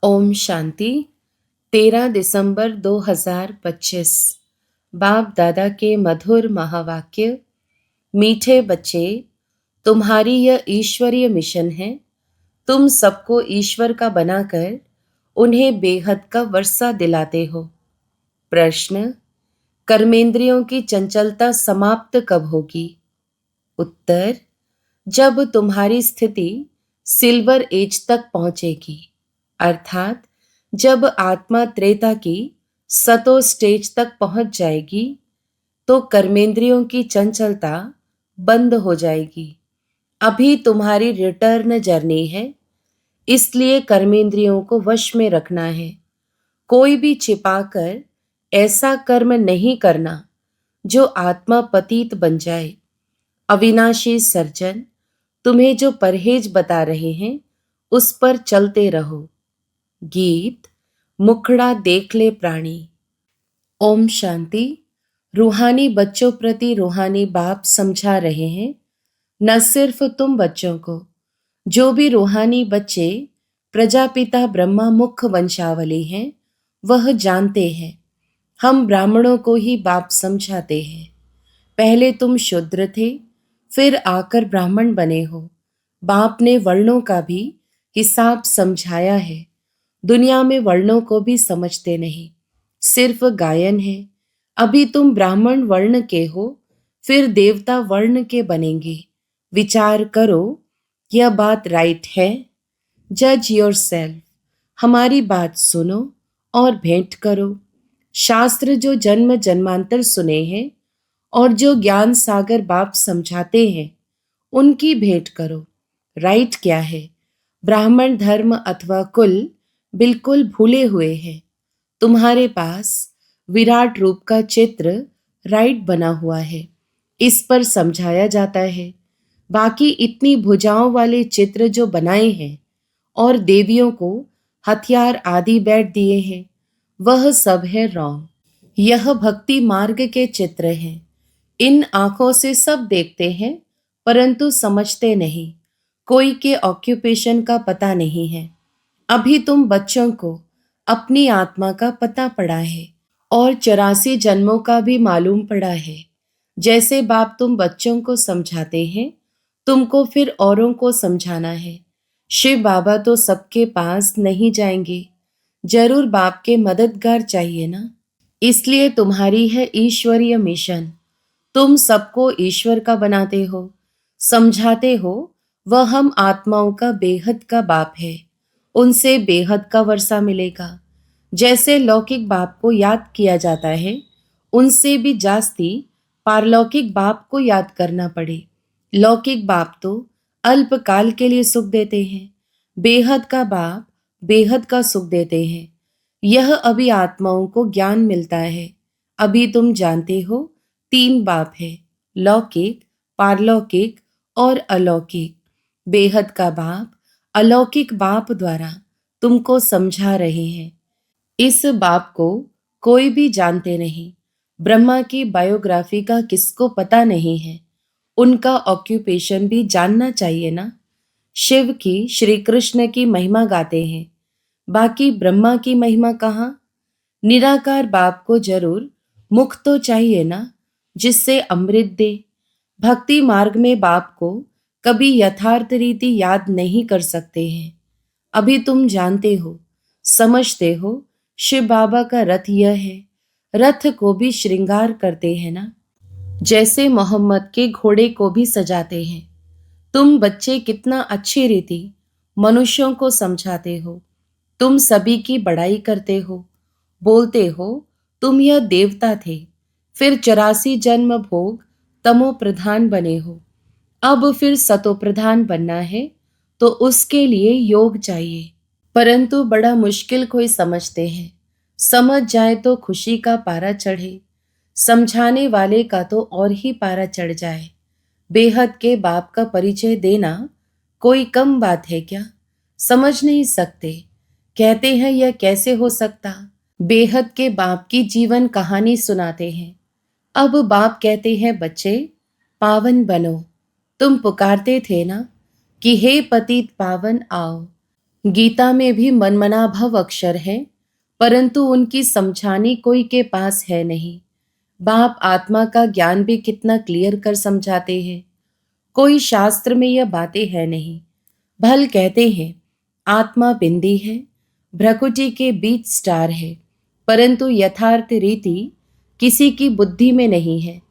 ओम शांति। 13 दिसंबर 2025। बाप दादा के मधुर महावाक्य। मीठे बच्चे, तुम्हारी यह ईश्वरीय मिशन है। तुम सबको ईश्वर का बनाकर उन्हें बेहद का वर्षा दिलाते हो। प्रश्न: कर्मेंद्रियों की चंचलता समाप्त कब होगी? उत्तर: जब तुम्हारी स्थिति सिल्वर एज तक पहुंचेगी, अर्थात जब आत्मा त्रेता की सतो स्टेज तक पहुंच जाएगी तो कर्मेंद्रियों की चंचलता बंद हो जाएगी। अभी तुम्हारी रिटर्न जर्नी है, इसलिए कर्मेंद्रियों को वश में रखना है। कोई भी छिपाकर ऐसा कर्म नहीं करना जो आत्मा पतित बन जाए। अविनाशी सर्जन तुम्हें जो परहेज बता रहे हैं उस पर चलते रहो। गीत। मुखड़ा देख ले प्राणी। ओम शांति। रूहानी बच्चों प्रति रूहानी बाप समझा रहे हैं, न सिर्फ तुम बच्चों को, जो भी रूहानी बच्चे प्रजापिता ब्रह्मा मुख वंशावली हैं वह जानते हैं। हम ब्राह्मणों को ही बाप समझाते हैं। पहले तुम शूद्र थे, फिर आकर ब्राह्मण बने हो। बाप ने वर्णों का भी हिसाब समझाया है। दुनिया में वर्णों को भी समझते नहीं, सिर्फ गायन है। अभी तुम ब्राह्मण वर्ण के हो, फिर देवता वर्ण के बनेंगे। विचार करो, यह बात राइट है? जज योरसेल्फ। हमारी बात सुनो और भेंट करो। शास्त्र जो जन्म जन्मांतर सुने हैं और जो ज्ञान सागर बाप समझाते हैं उनकी भेंट करो। राइट क्या है? ब्राह्मण धर्म अथवा कुल बिल्कुल भूले हुए हैं। तुम्हारे पास विराट रूप का चित्र राइट बना हुआ है, इस पर समझाया जाता है। बाकी इतनी भुजाओं वाले चित्र जो बनाए हैं और देवियों को हथियार आदि बैठ दिए हैं, वह सब है रॉन्ग। यह भक्ति मार्ग के चित्र हैं। इन आंखों से सब देखते हैं परंतु समझते नहीं। कोई के ऑक्यूपेशन का पता नहीं है। अभी तुम बच्चों को अपनी आत्मा का पता पड़ा है और 84 जन्मों का भी मालूम पड़ा है। जैसे बाप तुम बच्चों को समझाते हैं, तुमको फिर औरों को समझाना है। शिव बाबा तो सबके पास नहीं जाएंगे, जरूर बाप के मददगार चाहिए ना। इसलिए तुम्हारी है ईश्वरीय मिशन। तुम सबको ईश्वर का बनाते हो, समझाते हो। वह हम आत्माओं का बेहद का बाप है, उनसे बेहद का वर्षा मिलेगा। जैसे लौकिक बाप को याद किया जाता है, उनसे भी जास्ती पारलौकिक बाप को याद करना पड़े। लौकिक बाप तो अल्पकाल के लिए सुख देते हैं, बेहद का बाप बेहद का सुख देते हैं। यह अभी आत्माओं को ज्ञान मिलता है। अभी तुम जानते हो 3 बाप है, लौकिक, पारलौकिक और अलौकिक। बेहद का बाप अलौकिक बाप द्वारा तुमको समझा रहे हैं। इस बाप को कोई भी जानते नहीं। ब्रह्मा की बायोग्राफी का किसको पता नहीं है? उनका ऑक्यूपेशन भी जानना चाहिए ना। शिव की, श्री कृष्ण की महिमा गाते हैं, बाकी ब्रह्मा की महिमा कहाँ? निराकार बाप को जरूर मुख तो चाहिए ना, जिससे अमृत दे। भक्ति मार्ग में बाप को कभी यथार्थ रीति याद नहीं कर सकते हैं। अभी तुम जानते हो, समझते हो, शिव बाबा का रथ यह है। रथ को भी श्रृंगार करते हैं ना, जैसे मोहम्मद के घोड़े को भी सजाते हैं। तुम बच्चे कितना अच्छी रीति मनुष्यों को समझाते हो। तुम सभी की बड़ाई करते हो, बोलते हो तुम यह देवता थे, फिर 84 जन्म भोग तमो प्रधान बने हो। अब फिर सतो प्रधान बनना है तो उसके लिए योग चाहिए, परंतु बड़ा मुश्किल कोई समझते हैं। समझ जाए तो खुशी का पारा चढ़े, समझाने वाले का तो और ही पारा चढ़ जाए। बेहद के बाप का परिचय देना कोई कम बात है क्या? समझ नहीं सकते, कहते हैं यह कैसे हो सकता। बेहद के बाप की जीवन कहानी सुनाते हैं। अब बाप कहते हैं बच्चे पावन बनो। तुम पुकारते थे ना कि हे पतित पावन आओ। गीता में भी मनमनाभव अक्षर हैं, परंतु उनकी समझानी कोई के पास है नहीं। बाप आत्मा का ज्ञान भी कितना क्लियर कर समझाते हैं। कोई शास्त्र में यह बातें है नहीं। भल कहते हैं आत्मा बिंदी है, भ्रकुटी के बीच स्टार है, परंतु यथार्थ रीति किसी की बुद्धि में नहीं है।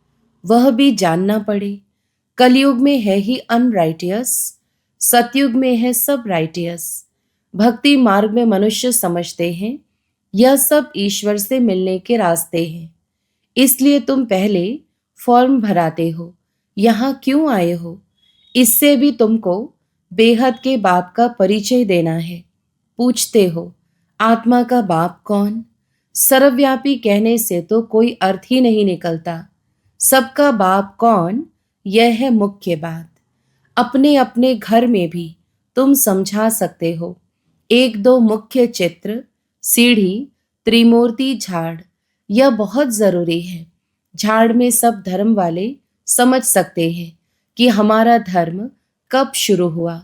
वह भी जानना पड़े। कलयुग में है ही अनराइटियस, सतयुग में है सब राइटियस। भक्ति मार्ग में मनुष्य समझते हैं यह सब ईश्वर से मिलने के रास्ते हैं। इसलिए तुम पहले फॉर्म भराते हो, यहाँ क्यों आए हो? इससे भी तुमको बेहद के बाप का परिचय देना है। पूछते हो आत्मा का बाप कौन? सर्वव्यापी कहने से तो कोई अर्थ ही नहीं निकलता। सबका बाप कौन, यह है मुख्य बात। अपने अपने घर में भी तुम समझा सकते हो। एक दो मुख्य चित्र, सीढ़ी, त्रिमूर्ति, झाड़, यह बहुत जरूरी है। झाड़ में सब धर्म वाले समझ सकते हैं कि हमारा धर्म कब शुरू हुआ।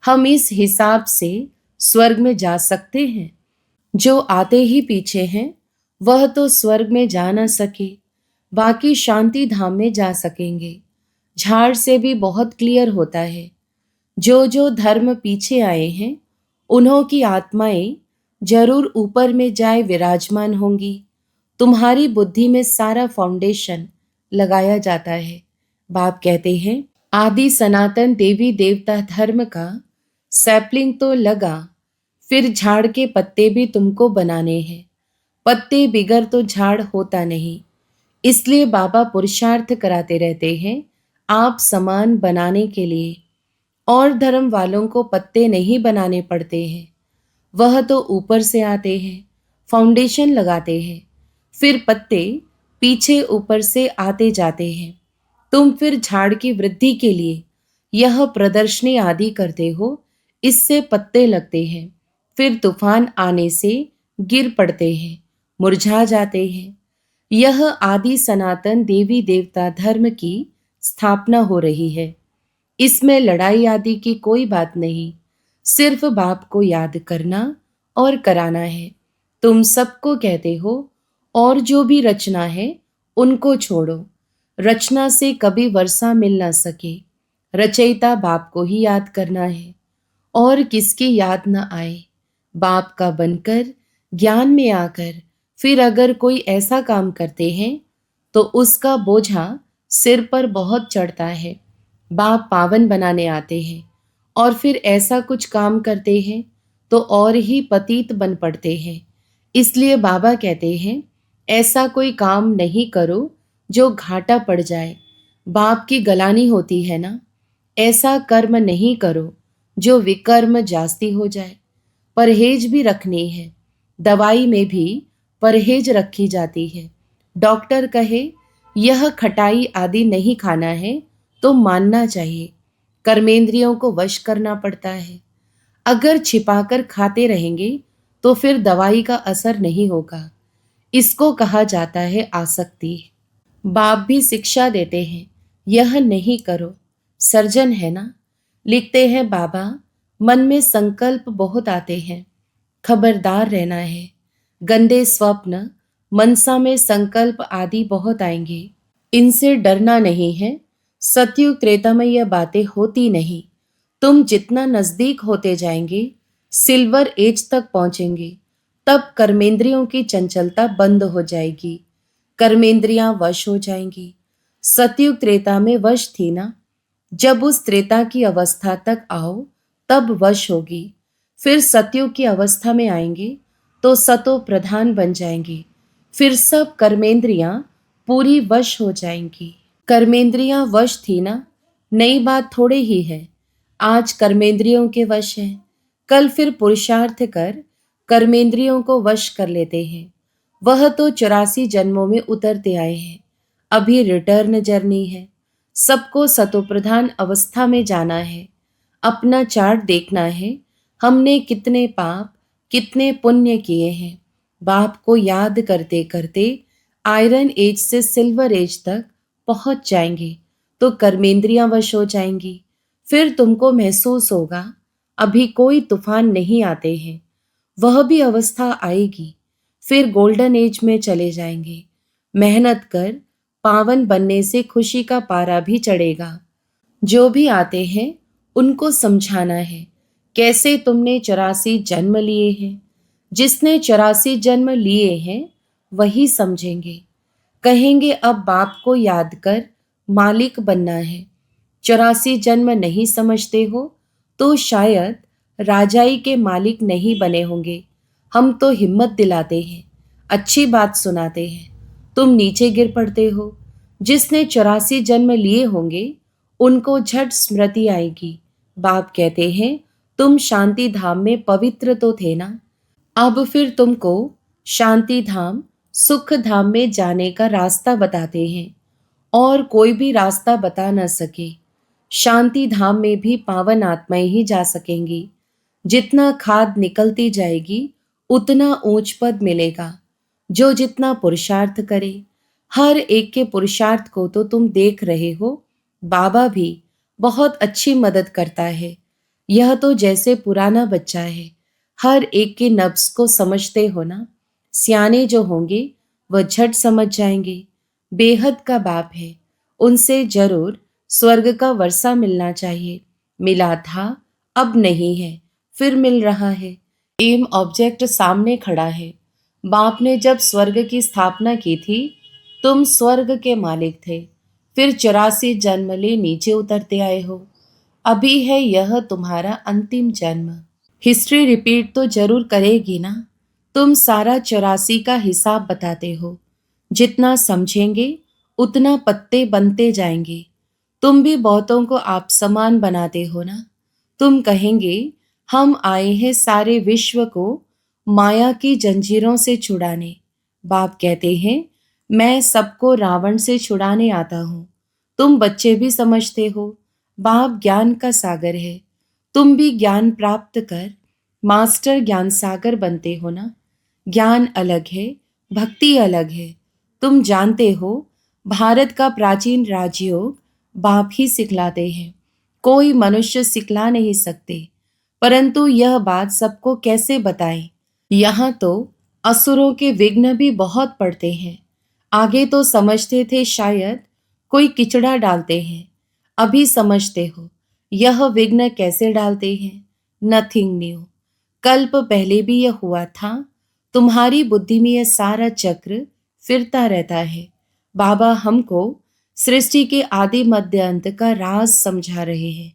हम इस हिसाब से स्वर्ग में जा सकते हैं। जो आते ही पीछे हैं वह तो स्वर्ग में जा न सके, बाकी शांति धाम में जा सकेंगे। झाड़ से भी बहुत क्लियर होता है। जो जो धर्म पीछे आए हैं उन्हों की आत्माएं जरूर ऊपर में जाए विराजमान होंगी। तुम्हारी बुद्धि में सारा फाउंडेशन लगाया जाता है। बाप कहते हैं आदि सनातन देवी देवता धर्म का सैपलिंग तो लगा, फिर झाड़ के पत्ते भी तुमको बनाने हैं। पत्ते बिगर तो झाड़ होता नहीं। इसलिए बाबा पुरुषार्थ कराते रहते हैं आप समान बनाने के लिए। और धर्म वालों को पत्ते नहीं बनाने पड़ते हैं, वह तो ऊपर से आते हैं, फाउंडेशन लगाते हैं, फिर पत्ते पीछे ऊपर से आते जाते हैं। तुम फिर झाड़ की वृद्धि के लिए यह प्रदर्शनी आदि करते हो, इससे पत्ते लगते हैं, फिर तूफान आने से गिर पड़ते हैं, मुरझा जाते हैं। यह आदि सनातन देवी देवता धर्म की स्थापना हो रही है। इसमें लड़ाई आदि की कोई बात नहीं, सिर्फ बाप को याद करना और कराना है। तुम सबको कहते हो और जो भी रचना है उनको छोड़ो। रचना से कभी वर्षा मिल ना सके। रचयिता बाप को ही याद करना है और किसकी याद न आए। बाप का बनकर ज्ञान में आकर फिर अगर कोई ऐसा काम करते हैं तो उसका बोझा सिर पर बहुत चढ़ता है। बाप पावन बनाने आते हैं और फिर ऐसा कुछ काम करते हैं तो और ही पतित बन पड़ते हैं। इसलिए बाबा कहते हैं ऐसा कोई काम नहीं करो जो घाटा पड़ जाए। बाप की गलानी होती है ना। ऐसा कर्म नहीं करो जो विकर्म जास्ती हो जाए। परहेज भी रखनी है। दवाई में भी परहेज रखी जाती है। डॉक्टर कहे यह खटाई आदि नहीं खाना है तो मानना चाहिए। कर्मेंद्रियों को वश करना पड़ता है। अगर छिपाकर खाते रहेंगे तो फिर दवाई का असर नहीं होगा। इसको कहा जाता है आसक्ति। बाप भी शिक्षा देते हैं यह नहीं करो। सर्जन है ना। लिखते हैं बाबा मन में संकल्प बहुत आते हैं, खबरदार रहना है। गंदे स्वप्न, मनसा में संकल्प आदि बहुत आएंगे, इनसे डरना नहीं है। सतयुग त्रेता में यह बातें होती नहीं। तुम जितना नजदीक होते जाएंगे, सिल्वर एज तक पहुंचेंगे, तब कर्मेंद्रियों की चंचलता बंद हो जाएगी। कर्मेंद्रियां वश हो जाएंगी। सतयुग त्रेता में वश थी ना। जब उस त्रेता की अवस्था तक आओ तब वश होगी। फिर सतयुग की अवस्था में आएंगे तो सतो प्रधान बन जाएंगे। फिर सब कर्मेंद्रियां पूरी वश हो जाएंगी। कर्मेंद्रियां वश थी ना, नई बात थोड़े ही है। आज कर्मेंद्रियों के वश है, कल फिर पुरुषार्थ कर कर्मेंद्रियों को वश कर लेते हैं। वह तो 84 जन्मों में उतरते आए हैं। अभी रिटर्न जर्नी है। सबको सतोप्रधान अवस्था में जाना है। अपना चार्ट देखना है, हमने कितने पाप कितने पुण्य किए हैं। बाप को याद करते करते आयरन एज से सिल्वर एज तक पहुंच जाएंगे तो कर्मेंद्रियां वश हो जाएंगी। फिर तुमको महसूस होगा अभी कोई तूफान नहीं आते हैं, वह भी अवस्था आएगी। फिर गोल्डन एज में चले जाएंगे। मेहनत कर पावन बनने से खुशी का पारा भी चढ़ेगा। जो भी आते हैं उनको समझाना है कैसे तुमने 84 जन्म लिए हैं। जिसने 84 जन्म लिए हैं वही समझेंगे। कहेंगे अब बाप को याद कर मालिक बनना है। 84 जन्म नहीं समझते हो तो शायद राजाई के मालिक नहीं बने होंगे। हम तो हिम्मत दिलाते हैं, अच्छी बात सुनाते हैं, तुम नीचे गिर पड़ते हो। जिसने 84 जन्म लिए होंगे उनको झट स्मृति आएगी। बाप कहते हैं तुम शांति धाम में पवित्र तो थे ना, अब फिर तुमको शांति धाम सुख धाम में जाने का रास्ता बताते हैं। और कोई भी रास्ता बता न सके। शांति धाम में भी पावन आत्माएं ही जा सकेंगी। जितना खाद निकलती जाएगी उतना ऊंच पद मिलेगा। जो जितना पुरुषार्थ करे, हर एक के पुरुषार्थ को तो तुम देख रहे हो। बाबा भी बहुत अच्छी मदद करता है। यह तो जैसे पुराना बच्चा है, हर एक के नब्ज को समझते हो ना। सियाने जो होंगे वह झट समझ जाएंगे। बेहद का बाप है, उनसे जरूर स्वर्ग का वर्षा मिलना चाहिए। मिला था, अब नहीं है, फिर मिल रहा है। एम ऑब्जेक्ट सामने खड़ा है। बाप ने जब स्वर्ग की स्थापना की थी, तुम स्वर्ग के मालिक थे। फिर 84 जन्म ले नीचे उतरते आए हो। अभी है यह तुम्हारा अंतिम जन्म। हिस्ट्री रिपीट तो जरूर करेगी ना। तुम सारा 84 का हिसाब बताते हो। जितना समझेंगे उतना पत्ते बनते जाएंगे। तुम भी बहुतों को आप समान बनाते हो ना। तुम कहेंगे हम आए हैं सारे विश्व को माया की जंजीरों से छुड़ाने। बाप कहते हैं मैं सबको रावण से छुड़ाने आता हूँ। तुम बच्चे भी समझते हो बाप ज्ञान का सागर है। तुम भी ज्ञान प्राप्त कर मास्टर ज्ञान सागर बनते हो ना। ज्ञान अलग है, भक्ति अलग है। तुम जानते हो भारत का प्राचीन राजयोग बाप ही सिखलाते हैं। कोई मनुष्य सिखला नहीं सकते। परंतु यह बात सबको कैसे बताएं। यहाँ तो असुरों के विघ्न भी बहुत पड़ते हैं। आगे तो समझते थे शायद कोई किचड़ा डालते हैं। अभी समझते हो यह विघ्न कैसे डालते हैं। Nothing new. कल्प पहले भी यह हुआ था। तुम्हारी बुद्धि में यह सारा चक्र फिरता रहता है। बाबा हमको सृष्टि के आदि मध्य अंत का राज समझा रहे हैं।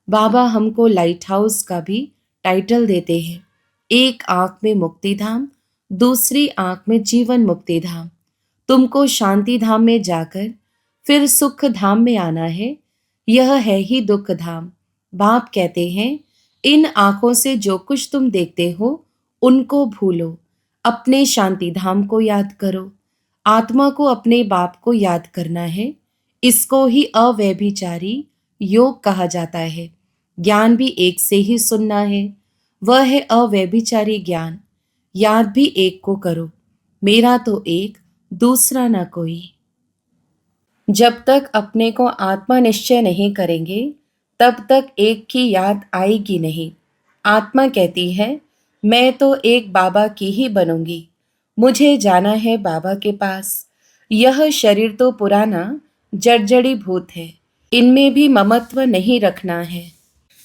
बाबा हमको लाइट हाउस का भी टाइटल देते हैं। एक आंख में मुक्ति धाम, दूसरी आंख में जीवन मुक्ति धाम। तुमको शांति धाम में जाकर फिर सुख धाम में आना है। यह है ही दुख धाम। बाप कहते हैं इन आंखों से जो कुछ तुम देखते हो उनको भूलो। अपने शांति धाम को याद करो। आत्मा को अपने बाप को याद करना है। इसको ही अव्यभिचारी योग कहा जाता है। ज्ञान भी एक से ही सुनना है, वह है अव्यभिचारी ज्ञान। याद भी एक को करो, मेरा तो एक, दूसरा ना कोई। जब तक अपने को आत्मा निश्चय नहीं करेंगे तब तक एक की याद आएगी नहीं। आत्मा कहती है मैं तो एक बाबा की ही बनूंगी, मुझे जाना है बाबा के पास। यह शरीर तो पुराना जड़जड़ी भूत है, इनमें भी ममत्व नहीं रखना है।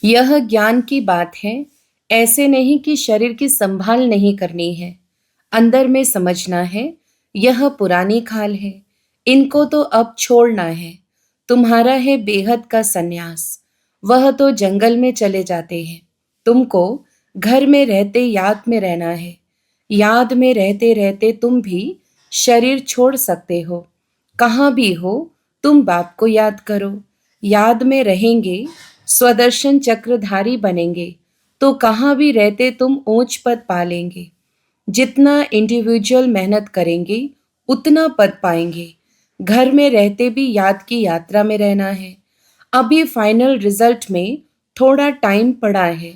यह ज्ञान की बात है। ऐसे नहीं कि शरीर की संभाल नहीं करनी है। अंदर में समझना है यह पुरानी खाल है, इनको तो अब छोड़ना है। तुम्हारा है बेहद का सन्यास, वह तो जंगल में चले जाते हैं। तुमको घर में रहते याद में रहना है। याद में रहते रहते तुम भी शरीर छोड़ सकते हो। कहाँ भी हो तुम बाप को याद करो। याद में रहेंगे, स्वदर्शन चक्रधारी बनेंगे तो कहाँ भी रहते तुम ऊंच पद पा लेंगे। जितना इंडिविजुअल मेहनत करेंगे उतना पद पाएंगे। घर में रहते भी याद की यात्रा में रहना है। अभी फाइनल रिजल्ट में थोड़ा टाइम पड़ा है,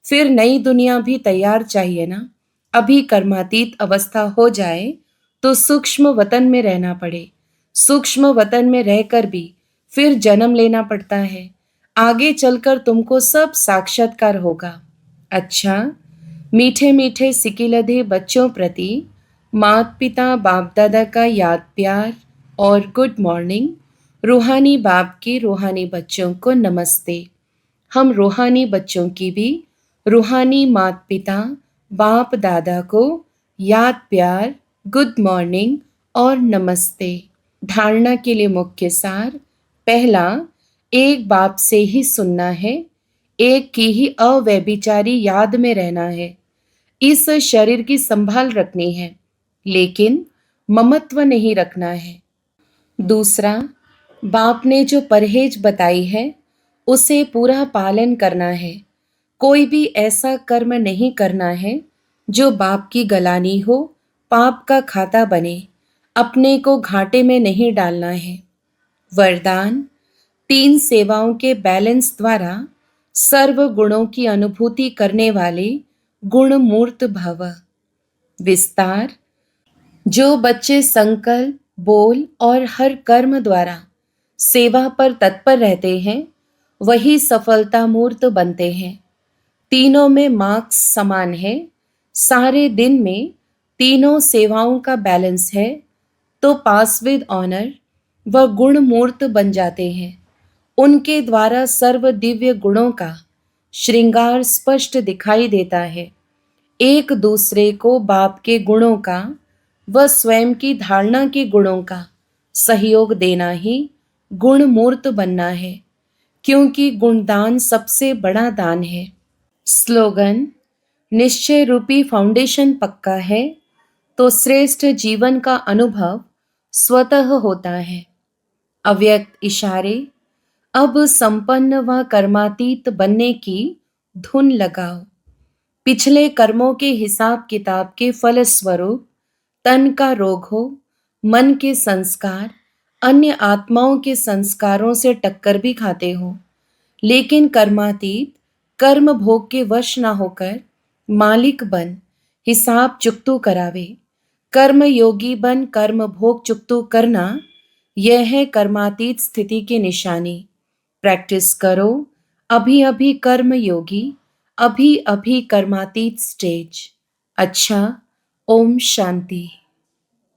फिर नई दुनिया भी तैयार चाहिए ना। अभी कर्मातीत अवस्था हो जाए तो सूक्ष्म वतन में रहना पड़े। सूक्ष्म वतन में रहकर भी फिर जन्म लेना पड़ता है। आगे चलकर तुमको सब साक्षात्कार होगा। अच्छा, मीठे मीठे सिकिलधे बच्चों प्रति माता पिता बाप दादा का याद प्यार और गुड मॉर्निंग। रूहानी बाप के रूहानी बच्चों को नमस्ते। हम रूहानी बच्चों की भी रूहानी माता पिता बाप दादा को याद प्यार, गुड मॉर्निंग और नमस्ते। धारणा के लिए मुख्य सार। पहला, एक बाप से ही सुनना है, एक की ही अव्यभिचारी याद में रहना है। इस शरीर की संभाल रखनी है, लेकिन ममत्व नहीं रखना है। दूसरा, बाप ने जो परहेज बताई है उसे पूरा पालन करना है। कोई भी ऐसा कर्म नहीं करना है जो बाप की गलानी हो, पाप का खाता बने। अपने को घाटे में नहीं डालना है। वरदान, 3 सेवाओं के बैलेंस द्वारा सर्व गुणों की अनुभूति करने वाले गुण मूर्त भव। विस्तार, जो बच्चे संकल्प, बोल और हर कर्म द्वारा सेवा पर तत्पर रहते हैं वही सफलता मूर्त बनते हैं। तीनों में मार्क्स समान है। सारे दिन में तीनों सेवाओं का बैलेंस है तो पास विद ऑनर वह गुण मूर्त बन जाते हैं। उनके द्वारा सर्व दिव्य गुणों का श्रृंगार स्पष्ट दिखाई देता है। एक दूसरे को बाप के गुणों का व स्वयं की धारणा के गुणों का सहयोग देना ही गुण मूर्त बनना है, क्योंकि गुणदान सबसे बड़ा दान है। स्लोगन, निश्चय रूपी फाउंडेशन पक्का है तो श्रेष्ठ जीवन का अनुभव स्वतः होता है। अव्यक्त इशारे, अब संपन्न व कर्मातीत बनने की धुन लगाओ। पिछले कर्मों के हिसाब किताब के फलस्वरूप तन का रोग हो, मन के संस्कार अन्य आत्माओं के संस्कारों से टक्कर भी खाते हो, लेकिन कर्मातीत कर्म भोग के वश न होकर मालिक बन हिसाब चुकतू करावे। कर्म योगी बन कर्म भोग चुकतू करना, यह है कर्मातीत स्थिति की निशानी। प्रैक्टिस करो। अभी अभी कर्म योगी, अभी अभी कर्मातीत स्टेज। अच्छा, ओम शांति।